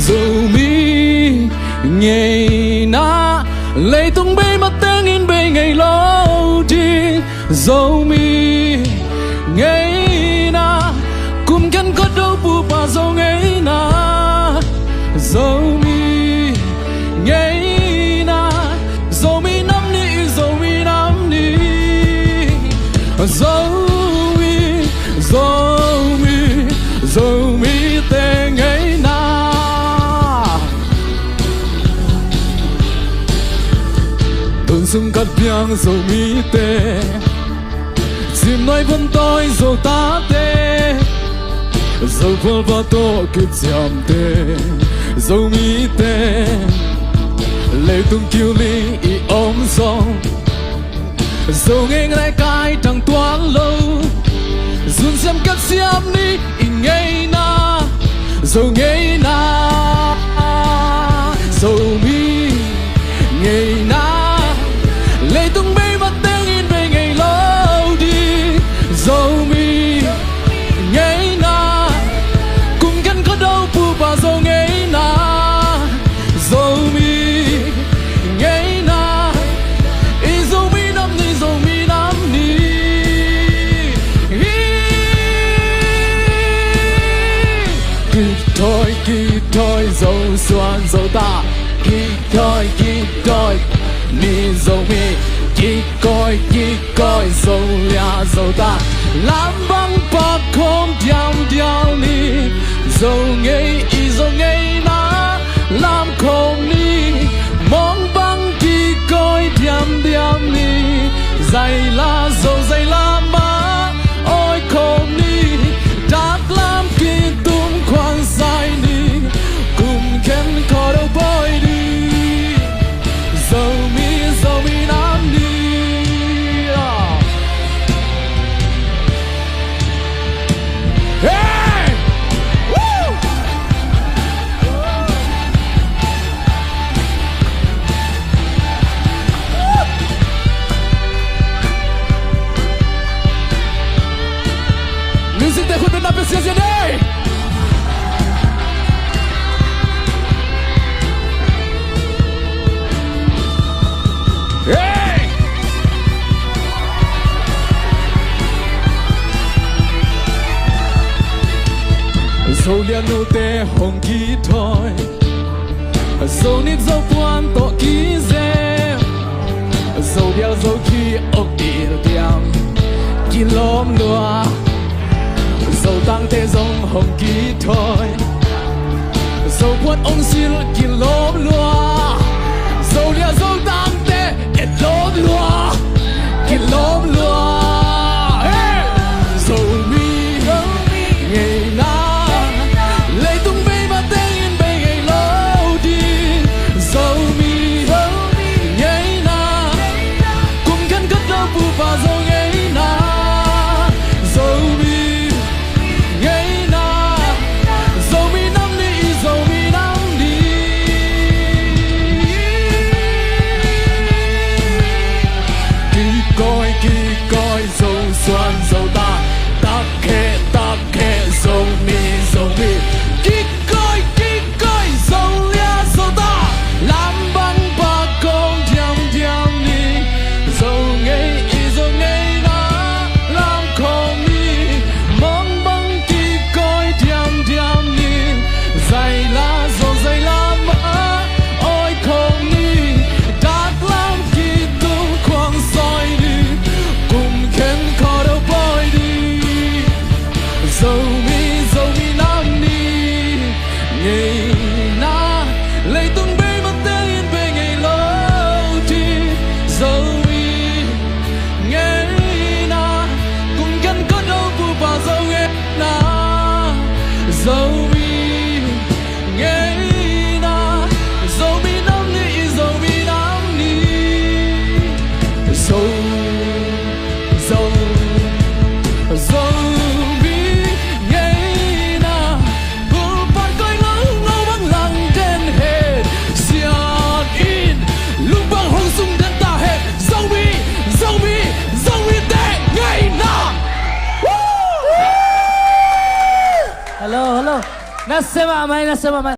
zombie ngày na lấy tung bay mà tên in bay ngày lâu đi zombie ngày na cùngกันcó đâu bu ba zo ngày na zombie ngày na zombie năm ni zombie năm ni zombie zombie zombie tên ngày na tuần sung cắt biang zombie tên chim nói vẫn tôi dầu ta tê dầu phơi vào to cứ chạm tê dầu mi tê lệ tung kêu li ôm song dầu nghe ngay cái thằng toán lâu dùn xem cắt xiêm đi ngay na dầu ngay na dầu mi ngay na lệ tung bay mà tên in về ngày lâu đi dầu mi ngay na cùngกันcó đâu bu ba dầu ngay na dầu mi ngay na i dầu mi năm ni kỳ thôi dầu xoan dầu ta kỳ thôi ni dầu mi kỳ coi dầu ya dầu ta làm băng bạc không điam ni dầu ngay na làm không ni mong băng kỳ coi điam ni dày la dầu dày la má ôi không ni đát làm kỳ tung khoang dài ni cùng khen khó đâu bôi đi dầu mi nam ni hey woo music de Juan Bernal Preciación hey dầu lia nô tê hồng ký thôi dầu nít dầu quan tọ ký dê dầu đeo dầu khi ốc đi tiam ký lom loa dầu tăng tê dòng hồng ký thôi dầu quan ông xin ký lom loa dầu lia dầu tăng tê ký lom loa ký lom loa dầu mi ngày na coi dầu xoan dầu ta ta khe dầu mi kí coi dầu lia dầu ta làm băng ba con điam ni dầu ngay na làm không ni mong băng kí coi điam ni dày la má ôi không ni đát làm kí tung khoang soi đi cùng khen khó đâu bôi đi dầu mi nam ni ngày na lấy tung bay mà tên in về ngày lâu đi dầu mi ngày na cùngกันcó đâu bu ba dầu ngày na dầu mi ngày na dầu mi nam ni dầu mi ngày na buồn bã coi ngâu băng lặng trên hết xian in lúc băng hong sung đến ta hết dầu mi tệ ngày na hello nasema mai